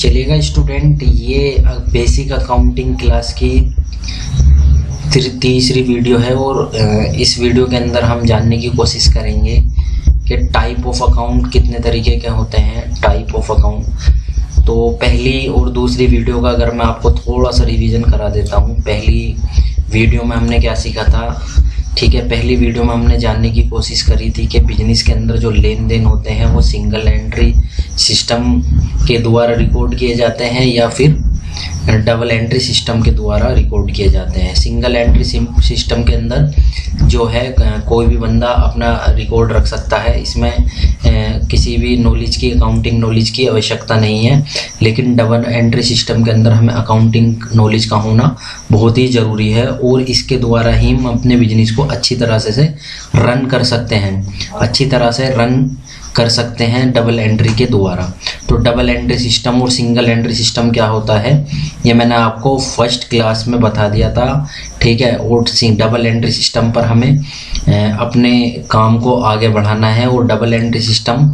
चलिएगा स्टूडेंट, ये basic accounting class की तीसरी वीडियो है और इस वीडियो के अंदर हम जानने की कोशिश करेंगे कि टाइप ऑफ अकाउंट कितने तरीके के होते हैं। टाइप ऑफ अकाउंट तो पहली और दूसरी वीडियो का अगर मैं आपको थोड़ा सा रिवीजन करा देता हूँ। पहली वीडियो में हमने क्या सीखा था, ठीक है। पहली वीडियो में हमने जानने की कोशिश करी थी कि बिजनेस के अंदर जो लेन देन होते हैं वो सिंगल एंट्री सिस्टम के द्वारा रिकॉर्ड किए जाते हैं या फिर डबल एंट्री सिस्टम के द्वारा रिकॉर्ड किए जाते हैं। सिंगल एंट्री सिस्टम के अंदर जो है कोई भी बंदा अपना रिकॉर्ड रख सकता है, इसमें किसी भी नॉलेज की, अकाउंटिंग नॉलेज की आवश्यकता नहीं है। लेकिन डबल एंट्री सिस्टम के अंदर हमें अकाउंटिंग नॉलेज का होना बहुत ही ज़रूरी है और इसके द्वारा ही हम अपने बिजनेस को अच्छी तरह से रन कर सकते हैं, अच्छी तरह से रन कर सकते हैं डबल एंट्री के द्वारा। तो डबल एंट्री सिस्टम और सिंगल एंट्री सिस्टम क्या होता है ये मैंने आपको फर्स्ट क्लास में बता दिया था, ठीक है। और डबल एंट्री सिस्टम पर हमें अपने काम को आगे बढ़ाना है और डबल एंट्री सिस्टम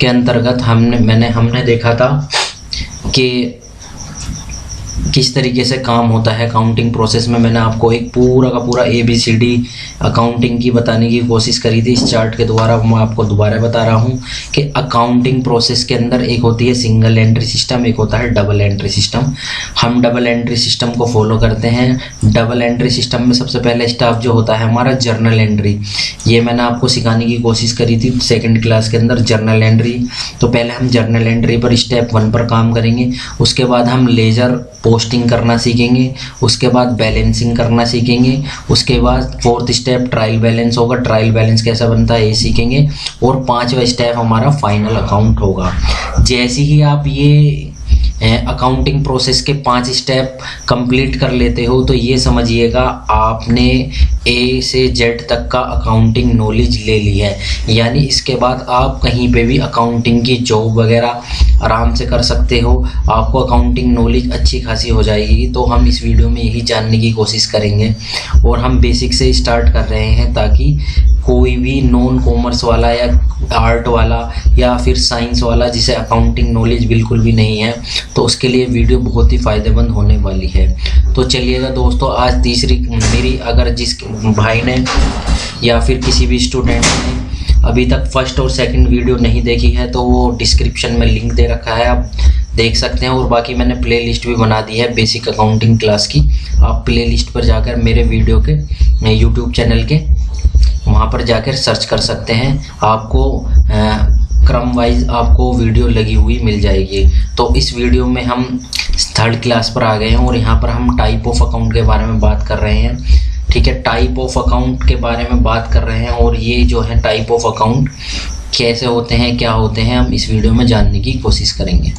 के अंतर्गत हमने देखा था कि किस तरीके से काम होता है अकाउंटिंग प्रोसेस में। मैंने आपको एक पूरा का पूरा ABCD अकाउंटिंग की बताने की कोशिश करी थी इस चार्ट के द्वारा। मैं आपको दोबारा बता रहा हूँ कि अकाउंटिंग प्रोसेस के अंदर एक होती है सिंगल एंट्री सिस्टम, एक होता है डबल एंट्री सिस्टम। हम डबल एंट्री सिस्टम को फॉलो करते हैं। डबल एंट्री सिस्टम में सबसे पहले स्टेप जो होता है हमारा जर्नल एंट्री, ये मैंने आपको सिखाने की कोशिश करी थी सेकेंड क्लास के अंदर। जर्नल एंट्री तो पहले हम जर्नल एंट्री पर स्टेप 1 पर काम करेंगे, उसके बाद हम लेजर पोस्टिंग करना सीखेंगे, उसके बाद बैलेंसिंग करना सीखेंगे, उसके बाद 4th स्टेप ट्रायल बैलेंस होगा, ट्रायल बैलेंस कैसा बनता है ये सीखेंगे और 5वां स्टेप हमारा फाइनल अकाउंट होगा। जैसे ही आप ये अकाउंटिंग प्रोसेस के 5 स्टेप कंप्लीट कर लेते हो तो ये समझिएगा आपने A से Z तक का अकाउंटिंग नॉलेज ले ली है। यानी इसके बाद आप कहीं पे भी अकाउंटिंग की जॉब वगैरह आराम से कर सकते हो, आपको अकाउंटिंग नॉलेज अच्छी खासी हो जाएगी। तो हम इस वीडियो में यही जानने की कोशिश करेंगे और हम बेसिक से स्टार्ट कर रहे हैं ताकि कोई भी नॉन कॉमर्स वाला या आर्ट वाला या फिर साइंस वाला जिसे अकाउंटिंग नॉलेज बिल्कुल भी नहीं है तो उसके लिए वीडियो बहुत ही फ़ायदेमंद होने वाली है। तो चलिएगा दोस्तों, आज तीसरी मेरी अगर जिस भाई ने या फिर किसी भी स्टूडेंट ने अभी तक फर्स्ट और सेकंड वीडियो नहीं देखी है तो वो डिस्क्रिप्शन में लिंक दे रखा है, आप देख सकते हैं। और बाकी मैंने प्लेलिस्ट भी बना दी है बेसिक अकाउंटिंग क्लास की, आप प्लेलिस्ट पर जाकर मेरे वीडियो के यूट्यूब चैनल के वहाँ पर जाकर सर्च कर सकते हैं, आपको क्रम वाइज आपको वीडियो लगी हुई मिल जाएगी। तो इस वीडियो में हम 3rd क्लास पर आ गए हैं और यहाँ पर हम टाइप ऑफ अकाउंट के बारे में बात कर रहे हैं, ठीक है। टाइप ऑफ अकाउंट के बारे में बात कर रहे हैं और ये जो है टाइप ऑफ अकाउंट कैसे होते हैं, क्या होते हैं, हम इस वीडियो में जानने की कोशिश करेंगे।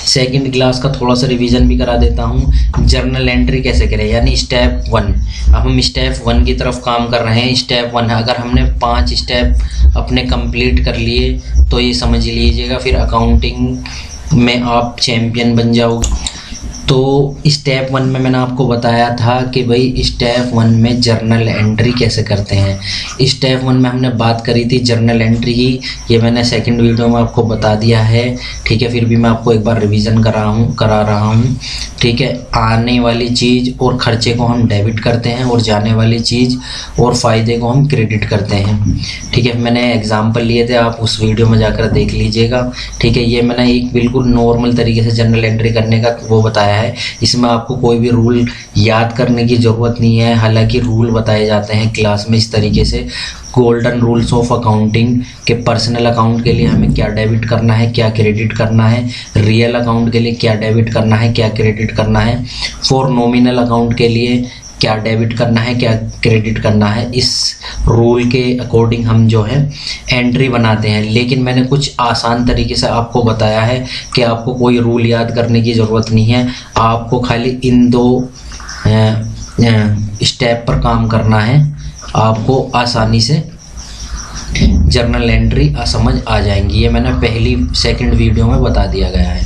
सेकंड क्लास का थोड़ा सा रिवीजन भी करा देता हूँ। जर्नल एंट्री कैसे करें, यानी स्टेप 1। अब हम स्टेप 1 की तरफ काम कर रहे हैं। स्टेप 1 है, अगर हमने 5 स्टेप अपने कंप्लीट कर लिए तो ये समझ लीजिएगा फिर अकाउंटिंग में आप चैम्पियन बन जाओगे। तो स्टेप 1 में मैंने आपको बताया था कि भाई स्टेप 1 में जर्नल एंट्री कैसे करते हैं। स्टेप 1 में हमने बात करी थी जर्नल एंट्री की, ये मैंने सेकंड वीडियो में आपको बता दिया है, ठीक है। फिर भी मैं आपको एक बार रिवीजन करा रहा हूँ, ठीक है। आने वाली चीज़ और खर्चे को हम डेबिट करते हैं और जाने वाली चीज़ और फ़ायदे को हम क्रेडिट करते हैं, ठीक है। मैंने एग्जाम्पल लिए थे, आप उस वीडियो में जाकर देख लीजिएगा, ठीक है। ये मैंने एक बिल्कुल नॉर्मल तरीके से जर्नल एंट्री करने का वो बताया है, इसमें आपको कोई भी रूल याद करने की ज़रूरत नहीं है। हालांकि रूल बताए जाते हैं क्लास में इस तरीके से, गोल्डन रूल्स ऑफ अकाउंटिंग के पर्सनल अकाउंट के लिए हमें क्या डेबिट करना है, क्या क्रेडिट करना है, रियल अकाउंट के लिए क्या डेबिट करना है, क्या क्रेडिट करना है, फॉर नॉमिनल अकाउंट के लिए क्या डेबिट करना है, क्या क्रेडिट करना है। इस रूल के अकॉर्डिंग हम जो है एंट्री बनाते हैं। लेकिन मैंने कुछ आसान तरीके से आपको बताया है कि आपको कोई रूल याद करने की ज़रूरत नहीं है, आपको खाली इन 2 स्टेप पर काम करना है, आपको आसानी से जर्नल एंट्री समझ आ जाएंगी। ये मैंने पहली सेकंड वीडियो में बता दिया गया है,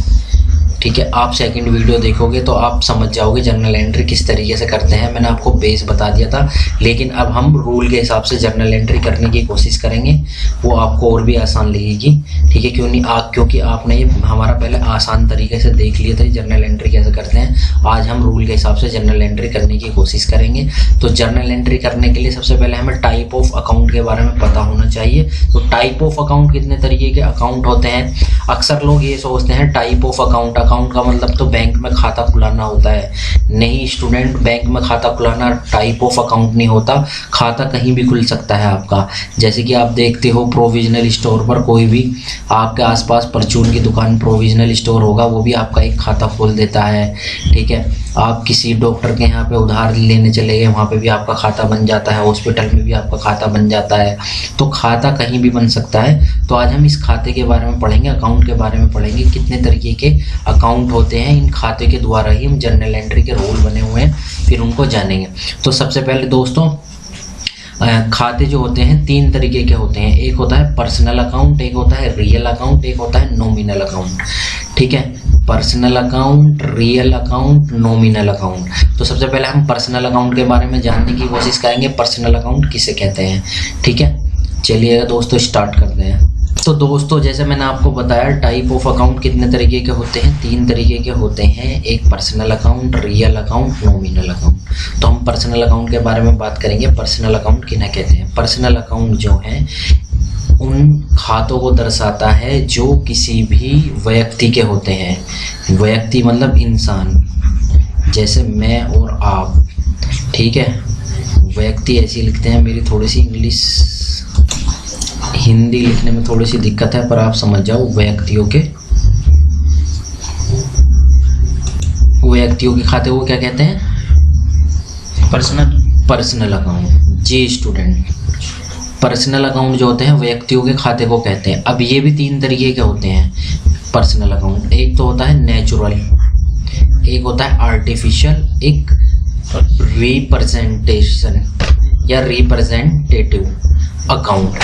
ठीक है, आप सेकंड वीडियो देखोगे तो आप समझ जाओगे जर्नल एंट्री किस तरीके से करते हैं। मैंने आपको बेस बता दिया था, लेकिन अब हम रूल के हिसाब से जर्नल एंट्री करने की कोशिश करेंगे, वो आपको और भी आसान लगेगी। ठीक है, क्योंकि आपने ये हमारा पहले आसान तरीके से देख लिया था जर्नल एंट्री कैसे करते हैं। आज हम रूल के हिसाब से जर्नल एंट्री करने की कोशिश करेंगे। तो जर्नल एंट्री करने के लिए सबसे पहले हमें टाइप ऑफ अकाउंट के बारे में पता होना चाहिए। तो टाइप ऑफ अकाउंट, कितने तरीके के अकाउंट होते हैं। अक्सर लोग ये सोचते हैं टाइप ऑफ अकाउंट का मतलब तो बैंक में खाता खुलाना होता है। नहीं स्टूडेंट, बैंक में खाता खुलाना टाइप ऑफ अकाउंट नहीं होता। खाता कहीं भी खुल सकता है आपका। जैसे कि आप देखते हो प्रोविजनल स्टोर पर, कोई भी आपके आसपास परचून की दुकान प्रोविजनल स्टोर होगा, वो भी आपका एक खाता खोल देता है। ठीक है, आप किसी डॉक्टर के यहाँ पे उधार लेने चले गए, वहाँ पे भी आपका खाता बन जाता है। हॉस्पिटल में भी आपका खाता बन जाता है। तो खाता कहीं भी बन सकता है। तो आज हम इस खाते के बारे में पढ़ेंगे, अकाउंट के बारे में पढ़ेंगे, कितने तरीके के अकाउंट होते हैं। इन खाते के द्वारा ही हम जर्नल एंट्री के रूल बने हुए हैं, फिर उनको जानेंगे। तो सबसे पहले दोस्तों, खाते जो होते हैं 3 तरीके के होते हैं। एक होता है पर्सनल अकाउंट, एक होता है रियल अकाउंट, एक होता है नॉमिनल अकाउंट। ठीक है, personal account, real account, nominal account. तो सबसे पहले हम पर्सनल अकाउंट के बारे में जानने की कोशिश करेंगे, पर्सनल अकाउंट किसे कहते हैं। ठीक है, चलिए दोस्तों स्टार्ट करते हैं। तो दोस्तों, जैसे मैंने आपको बताया टाइप ऑफ अकाउंट कितने तरीके के होते हैं, 3 तरीके के होते हैं। एक personal account, real account, nominal account. तो हम पर्सनल अकाउंट के बारे में बात करेंगे। पर्सनल अकाउंट किन्हें कहते हैं। पर्सनल अकाउंट जो है उन खातों को दर्शाता है जो किसी भी व्यक्ति के होते हैं। व्यक्ति मतलब इंसान, जैसे मैं और आप। ठीक है, व्यक्ति ऐसी लिखते हैं। मेरी थोड़ी सी इंग्लिश हिंदी लिखने में थोड़ी सी दिक्कत है, पर आप समझ जाओ। व्यक्तियों के खाते को क्या कहते हैं? Personal account. जी स्टूडेंट, पर्सनल अकाउंट जो होते हैं व्यक्तियों के खाते को कहते हैं। अब ये भी 3 तरीके के होते हैं पर्सनल अकाउंट। एक तो होता है नेचुरल, एक होता है आर्टिफिशियल, एक रिप्रेजेंटेशन या रिप्रेजेंटेटिव अकाउंट।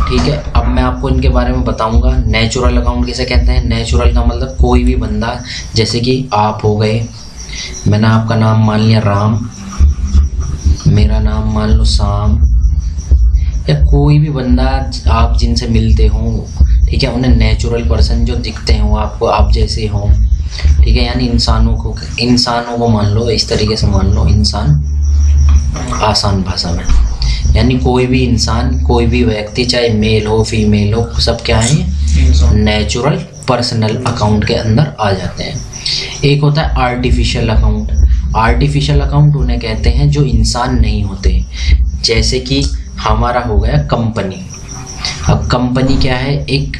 ठीक है, अब मैं आपको इनके बारे में बताऊंगा। नेचुरल अकाउंट किसे कहते हैं? नेचुरल का मतलब कोई भी बंदा, जैसे कि आप हो गए, मैंने आपका नाम मान लिया राम, मेरा नाम मान लो शाम, या कोई भी बंदा आप जिनसे मिलते हो। ठीक है, उन्हें नेचुरल पर्सन जो दिखते हो आपको, आप जैसे हो। ठीक है, यानी इंसानों को मान लो, इस तरीके से मान लो इंसान, आसान भाषा में। यानी कोई भी इंसान, कोई भी व्यक्ति, चाहे मेल हो फीमेल हो, सब क्या है? नेचुरल पर्सनल अकाउंट के अंदर आ जाते हैं। एक होता है आर्टिफिशियल अकाउंट। आर्टिफिशियल अकाउंट उन्हें कहते हैं जो इंसान नहीं होते। जैसे कि हमारा हो गया कंपनी। अब कंपनी क्या है? एक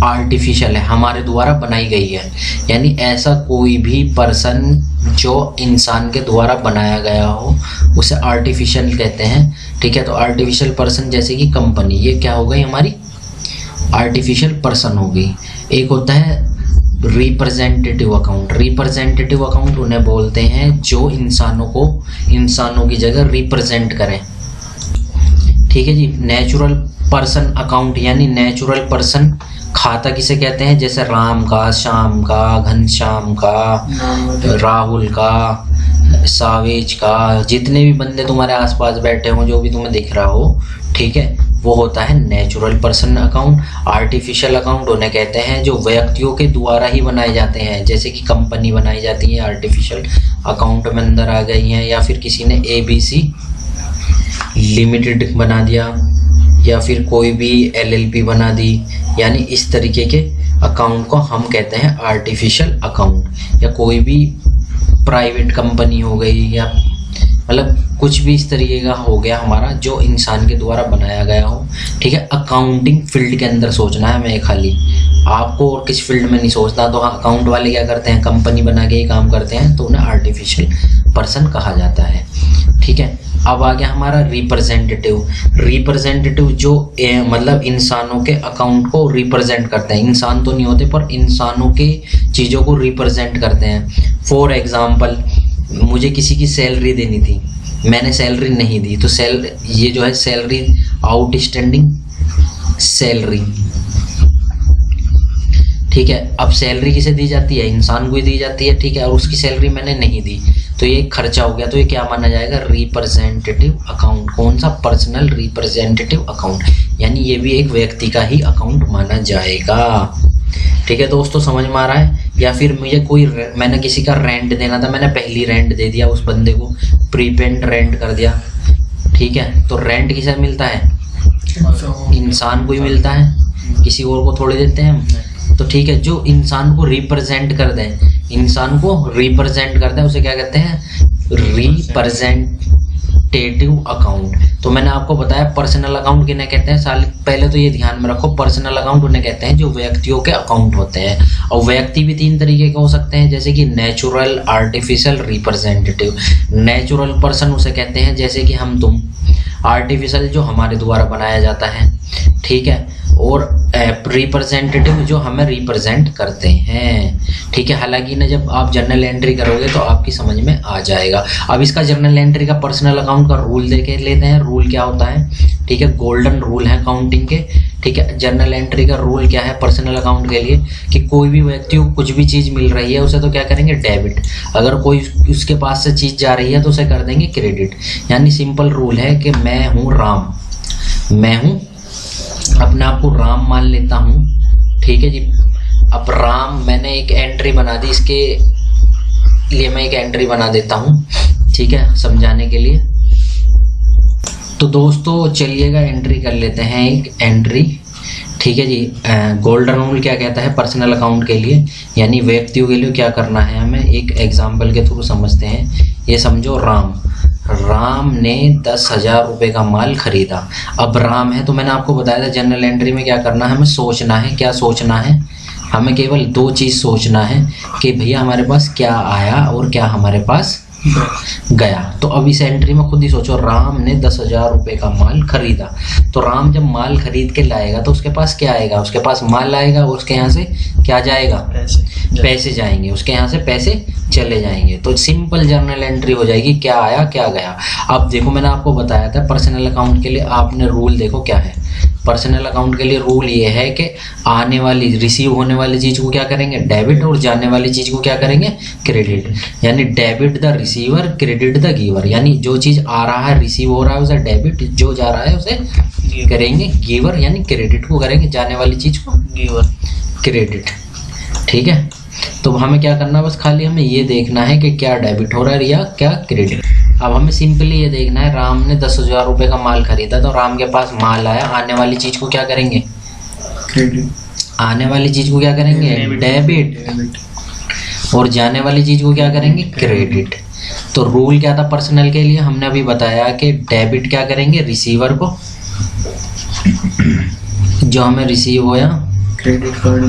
आर्टिफिशियल है, हमारे द्वारा बनाई गई है। यानी ऐसा कोई भी पर्सन जो इंसान के द्वारा बनाया गया हो उसे आर्टिफिशियल कहते हैं। ठीक है, तो आर्टिफिशियल पर्सन जैसे कि कंपनी, ये क्या हो गई? हमारी आर्टिफिशियल पर्सन हो गई। एक होता है रिप्रेजेंटेटिव अकाउंट। रिप्रेजेंटेटिव अकाउंट उन्हें बोलते हैं जो इंसानों की जगह रिप्रेजेंट करें। ठीक है जी। नेचुरल पर्सन अकाउंट यानी नेचुरल पर्सन खाता किसे कहते हैं? जैसे राम का, श्याम का, घनश्याम का, राहुल का, सावेज का, जितने भी बंदे तुम्हारे आसपास बैठे हों, जो भी तुम्हें दिख रहा हो, ठीक है, वो होता है natural person account. Artificial account उन्हें कहते हैं जो व्यक्तियों के द्वारा ही बनाए जाते हैं। जैसे कि कंपनी बनाई जाती है, आर्टिफिशियल अकाउंट में अंदर आ गई हैं, या फिर किसी ने ABC लिमिटेड बना दिया, या फिर कोई भी LLP बना दी। यानी इस तरीके के अकाउंट को हम कहते हैं आर्टिफिशियल अकाउंट। या कोई भी प्राइवेट कंपनी हो गई, या मतलब कुछ भी इस तरीके का हो गया हमारा जो इंसान के द्वारा बनाया गया हो। ठीक है, अकाउंटिंग फील्ड के अंदर सोचना है मैं खाली, आपको और किस फील्ड में नहीं सोचना। तो हाँ, अकाउंट वाले क्या करते हैं? कंपनी बना के ही काम करते हैं, तो उन्हें आर्टिफिशियल पर्सन कहा जाता है। ठीक है, अब आ गया हमारा रिप्रेजेंटेटिव। रिप्रेजेंटेटिव जो मतलब इंसानों के अकाउंट को रिप्रेजेंट करते हैं। इंसान तो नहीं होते, पर इंसानों के चीज़ों को रिप्रेजेंट करते हैं। फॉर एग्जाम्पल, मुझे किसी की सैलरी देनी थी, मैंने सैलरी नहीं दी, तो ये जो है सैलरी, आउटस्टैंडिंग सैलरी। ठीक है। अब सैलरी किसे दी जाती है, इंसान को ही दी जाती है, ठीक है, और उसकी सैलरी मैंने नहीं दी तो ये खर्चा हो गया, तो ये क्या माना जाएगा, रिप्रेजेंटेटिव अकाउंट। कौन सा, पर्सनल रिप्रेजेंटेटिव अकाउंट, यानी ये भी एक व्यक्ति का ही अकाउंट माना जाएगा। ठीक है दोस्तों, समझ में आ रहा है। या फिर मुझे मैंने किसी का रेंट देना था, मैंने पहली रेंट दे दिया उस बंदे को, प्रीपेड रेंट कर दिया, ठीक है, तो रेंट किसे मिलता है, इंसान को ही मिलता है, किसी और को थोड़े देते हैं हम। तो ठीक है, जो इंसान को रिप्रेजेंट कर दें, इंसान को रिप्रेजेंट करते हैं उसे क्या कहते हैं, रिप्रेजेंटेटिव अकाउंट। तो मैंने आपको बताया पर्सनल अकाउंट किन्हें कहते हैं, साल पहले तो ये ध्यान में रखो, पर्सनल अकाउंट उन्हें कहते हैं जो व्यक्तियों के अकाउंट होते हैं। और व्यक्ति भी 3 तरीके के हो सकते हैं, जैसे कि natural, artificial, representative. Natural person उसे कहते हैं जैसे कि हम तुम, आर्टिफिशियल जो हमारे द्वारा बनाया जाता है, ठीक है, और रिप्रेजेंटेटिव जो हमें रिप्रेजेंट करते हैं, ठीक है। हालांकि ना जब आप जर्नल एंट्री करोगे तो आपकी समझ में आ जाएगा। अब इसका जर्नल एंट्री का, पर्सनल अकाउंट का रूल देख लेते हैं। रूल क्या होता है, ठीक है, गोल्डन रूल है अकाउंटिंग के, ठीक है। जर्नल एंट्री का रूल क्या है पर्सनल अकाउंट के लिए, कि कोई भी व्यक्ति को कुछ भी चीज़ मिल रही है उसे तो क्या करेंगे, डेबिट। अगर कोई उसके पास से चीज़ जा रही है तो उसे कर देंगे क्रेडिट। यानी सिंपल रूल है कि मैं हूँ राम, मैं हूँ, अपने आप को राम मान लेता हूँ, ठीक है जी। अब राम, मैंने एक एंट्री बना दी, इसके लिए मैं एक एंट्री बना देता हूँ, ठीक है, समझाने के लिए। तो दोस्तों चलिएगा एंट्री कर लेते हैं, एक एंट्री, ठीक है जी। गोल्डन रूल क्या कहता है पर्सनल अकाउंट के लिए, यानी व्यक्तियों के लिए क्या करना है, हमें एक एग्जाम्पल के थ्रू समझते हैं। ये समझो, राम ने 10,000 रुपये का माल खरीदा। अब राम है तो मैंने आपको बताया था जनरल एंट्री में क्या करना है, हमें सोचना है। क्या सोचना है, हमें केवल 2 चीज़ सोचना है कि भैया हमारे पास क्या आया और क्या हमारे पास गया। तो अब इस एंट्री में खुद ही सोचो, राम ने 10,000 रुपये का माल खरीदा। तो राम जब माल खरीद के लाएगा तो उसके पास क्या आएगा, उसके पास माल आएगा और उसके यहाँ से क्या जाएगा, पैसे जाएंगे, उसके यहाँ से पैसे चले जाएंगे। तो सिंपल जर्नल एंट्री हो जाएगी, क्या आया क्या गया। अब देखो मैंने आपको बताया था पर्सनल अकाउंट के लिए, आपने रूल देखो क्या है। पर्सनल अकाउंट के लिए रूल ये है कि आने वाली, रिसीव होने वाली चीज़ को क्या करेंगे, डेबिट, और जाने वाली चीज़ को क्या करेंगे, क्रेडिट। यानी debit the receiver, credit the giver. यानी जो चीज़ आ रहा है, रिसीव हो रहा है, उसे डेबिट, जो जा रहा है उसे करेंगे गिवर, यानी क्रेडिट को करेंगे, जाने वाली चीज़ को गिवर, क्रेडिट, ठीक है। तो हमें क्या करना है, बस खाली हमें ये देखना है कि क्या डेबिट हो रहा है या क्या क्रेडिट। अब हमें सिंपली ये देखना है, राम ने 10,000 रुपये का माल खरीदा, तो राम के पास माल आया, आने वाली चीज़ को क्या करेंगे, क्रेडिट। आने वाली चीज़ को क्या करेंगे, डेबिट, और जाने वाली चीज़ को क्या करेंगे, क्रेडिट। तो रूल क्या था पर्सनल के लिए, हमने अभी बताया कि डेबिट क्या करेंगे, रिसीवर को, जो हमें रिसीव होया, क्रेडिट कार्ड,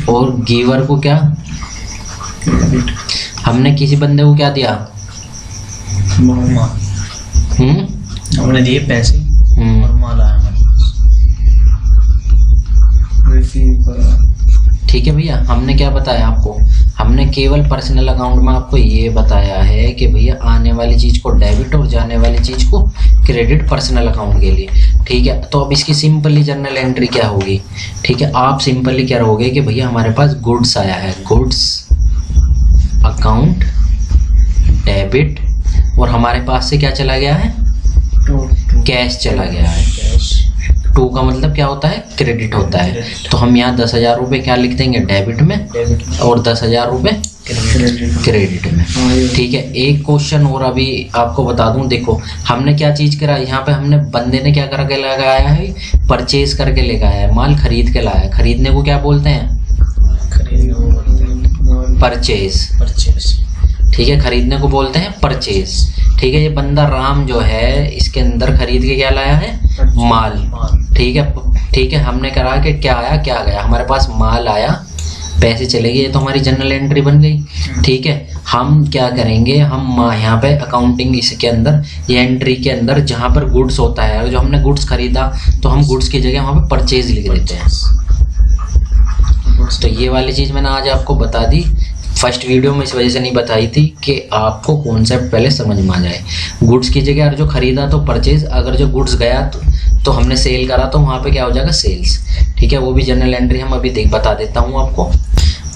और गिवर को क्या, क्रेडिट। हमने किसी बंदे को क्या दिया, हमने दिए पैसे और माल आया हमारे पास। ठीक है भैया, हमने क्या बताया आपको, हमने केवल पर्सनल अकाउंट में आपको ये बताया है कि भैया आने वाली चीज़ को डेबिट और जाने वाली चीज़ को क्रेडिट, पर्सनल अकाउंट के लिए, ठीक है। तो अब इसकी सिंपली जर्नल एंट्री क्या होगी, ठीक है। आप सिंपली क्या रहोगे कि भैया हमारे पास गुड्स आया है, गुड्स अकाउंट डेबिट, और हमारे पास से क्या चला गया है, कैश चला गया है। 2 का मतलब क्या होता है, क्रेडिट होता है। तो हम यहाँ 10,000 रुपये क्या लिख देंगे, डेबिट में, और 10,000 रुपये क्रेडिट में, ठीक है। एक क्वेश्चन और अभी आपको बता दूं, देखो हमने क्या चीज़ करा, यहाँ पे हमने बंदे ने क्या करके लगाया है, परचेज करके लेके आया है, माल खरीद के लाया है। खरीदने को क्या बोलते हैं, परचेज, ठीक है, खरीदने को बोलते हैं परचेज, ठीक है। ये बंदा राम जो है इसके अंदर खरीद के क्या लाया है, माल, ठीक है, ठीक है। हमने करा कि क्या आया क्या गया, हमारे पास माल आया, पैसे चले गए, ये तो हमारी जनरल एंट्री बन गई, ठीक है। हम क्या करेंगे, हम यहाँ पे अकाउंटिंग इसके अंदर, ये एंट्री के अंदर जहाँ पर गुड्स होता है, जो हमने गुड्स खरीदा तो हम गुड्स की जगह वहाँ पे परचेज लिख देते हैं। तो ये वाली चीज़ मैंने आज आपको बता दी। फर्स्ट वीडियो में इस वजह से नहीं बताई थी कि आपको कॉन्सेप्ट पहले समझ में आ जाए। गुड्स की जगह अगर जो खरीदा तो परचेज, अगर जो गुड्स गया तो हमने सेल करा तो वहाँ पे क्या हो जाएगा, सेल्स। ठीक है, वो भी जनरल एंट्री हम अभी बता देता हूँ आपको।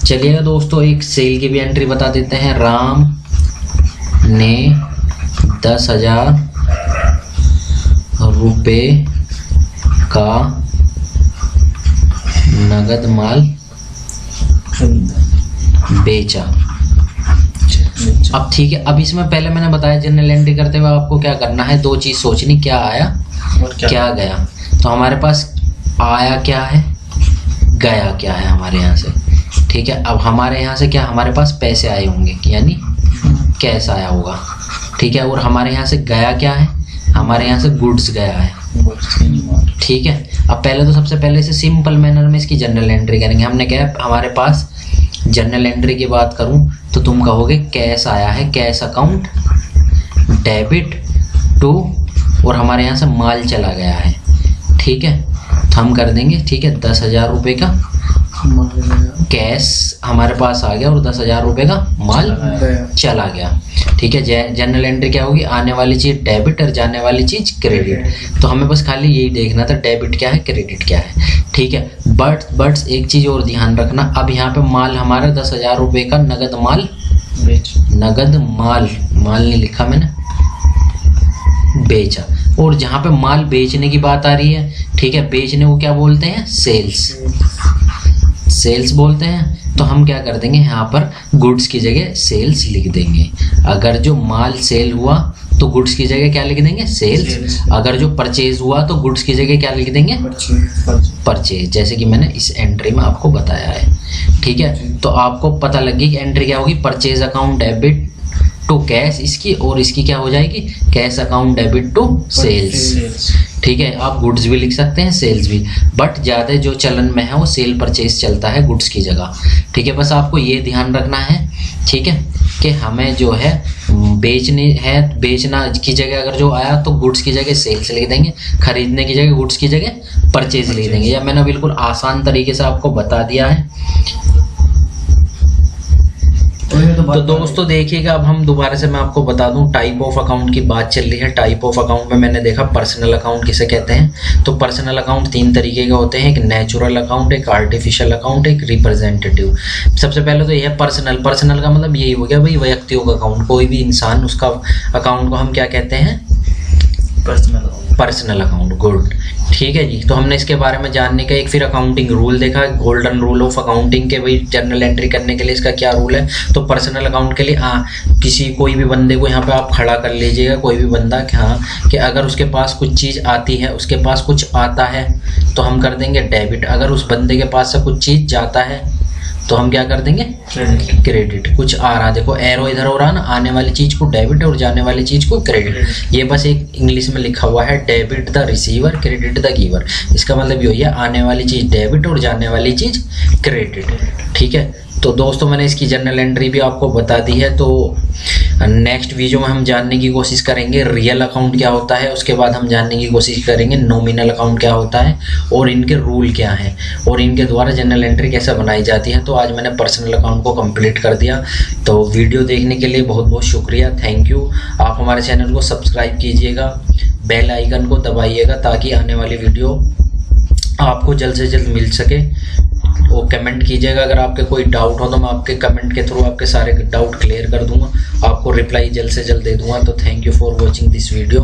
चलिएगा दोस्तों, एक सेल की भी एंट्री बता देते हैं। राम ने 10,000 रुपये का नगद माल बेचा। अब ठीक है, अब इसमें पहले मैंने बताया जनरल एंट्री करते हुए आपको क्या करना है, दो चीज सोचनी, क्या आया और क्या गया। तो हमारे पास आया क्या है, गया क्या है हमारे यहाँ से। ठीक है, अब हमारे यहाँ से क्या, हमारे पास पैसे आए होंगे यानी कैश आया होगा। ठीक है, और हमारे यहाँ से गया क्या है, हमारे यहाँ से गुड्स गया है। ठीक है, अब पहले तो सबसे पहले से सिंपल मैनर में इसकी जनरल एंट्री करेंगे। हमने क्या, हमारे पास जनरल एंट्री की बात करूं तो तुम कहोगे कैश आया है, कैश अकाउंट डेबिट टू, और हमारे यहाँ से माल चला गया है। ठीक है, तो हम कर देंगे, ठीक है, 10,000 रुपये का कैश हमारे पास आ गया और 10,000 रुपये का माल चला गया। ठीक है, जनरल एंट्री क्या होगी, आने वाली चीज डेबिट और जाने वाली चीज क्रेडिट। तो हमें बस खाली यही देखना था, डेबिट क्या है, क्रेडिट क्या है। ठीक है, बट एक चीज और ध्यान रखना, अब यहाँ पे माल हमारा 10,000 रुपये का नगद माल नगद माल नहीं लिखा मैंने, बेचा। और जहाँ पे माल बेचने की बात आ रही है, ठीक है, बेचने को क्या बोलते हैं, सेल्स बोलते हैं। तो हम क्या कर देंगे, यहाँ पर गुड्स की जगह सेल्स लिख देंगे। अगर जो माल सेल हुआ तो गुड्स की जगह क्या लिख देंगे, सेल्स। अगर जो परचेज हुआ तो गुड्स की जगह क्या लिख देंगे, परचेज, जैसे कि मैंने इस एंट्री में आपको बताया है। ठीक है, तो आपको पता लग गई कि एंट्री क्या होगी, purchase account debit to cash इसकी, और इसकी क्या हो जाएगी, cash account debit to sales. ठीक है, आप गुड्स भी लिख सकते हैं, सेल्स भी, बट ज़्यादा जो चलन में है वो सेल परचेज चलता है गुड्स की जगह। ठीक है, बस आपको ये ध्यान रखना है, ठीक है, कि हमें जो है बेचना की जगह अगर जो आया तो गुड्स की जगह सेल्स लिख देंगे, खरीदने की जगह गुड्स की जगह परचेज लिख देंगे। या मैंने बिल्कुल आसान तरीके से आपको बता दिया है। तो दोस्तों देखिएगा, अब हम दोबारा से मैं आपको बता दूं, टाइप ऑफ अकाउंट की बात चल रही है। टाइप ऑफ अकाउंट में मैंने देखा पर्सनल अकाउंट किसे कहते हैं। तो पर्सनल अकाउंट 3 तरीके के होते हैं, एक नेचुरल अकाउंट, एक आर्टिफिशियल अकाउंट, एक रिप्रेजेंटेटिव। सबसे पहले तो यह है पर्सनल का मतलब यही हो गया भाई व्यक्तियों का अकाउंट, कोई भी इंसान, उसका अकाउंट को हम क्या कहते हैं, पर्सनल अकाउंट। गुड, ठीक है जी। तो हमने इसके बारे में जानने का एक फिर अकाउंटिंग रूल देखा, गोल्डन रूल ऑफ अकाउंटिंग के, भाई जनरल एंट्री करने के लिए इसका क्या रूल है। तो पर्सनल अकाउंट के लिए कोई भी बंदे को यहाँ पे आप खड़ा कर लीजिएगा, कोई भी बंदा कि अगर उसके पास कुछ चीज़ आती है, उसके पास कुछ आता है तो हम कर देंगे डेबिट। अगर उस बंदे के पास से कुछ चीज़ जाता है तो हम क्या कर देंगे, क्रेडिट। कुछ आ रहा, देखो एरो इधर हो रहा ना, आने वाली चीज को डेबिट और जाने वाली चीज को क्रेडिट। ये बस एक इंग्लिश में लिखा हुआ है, debit the receiver, credit the giver. इसका मतलब ये है आने वाली चीज डेबिट और जाने वाली चीज क्रेडिट। ठीक है, तो दोस्तों मैंने इसकी जनरल एंट्री भी आपको बता दी है। तो नेक्स्ट वीडियो में हम जानने की कोशिश करेंगे रियल अकाउंट क्या होता है, उसके बाद हम जानने की कोशिश करेंगे नॉमिनल अकाउंट क्या होता है और इनके रूल क्या हैं और इनके द्वारा जनरल एंट्री कैसे बनाई जाती है। तो आज मैंने पर्सनल अकाउंट को कंप्लीट कर दिया। तो वीडियो देखने के लिए बहुत बहुत शुक्रिया, थैंक यू। आप हमारे चैनल को सब्सक्राइब कीजिएगा, बेल आइकन को दबाइएगा ताकि आने वाली वीडियो आपको जल्द से जल्द मिल सके। वो कमेंट कीजिएगा, अगर आपके कोई डाउट हो तो मैं आपके कमेंट के थ्रू आपके सारे डाउट क्लियर कर दूंगा, आपको रिप्लाई जल्द से जल्द दे दूंगा। तो thank you for watching this video.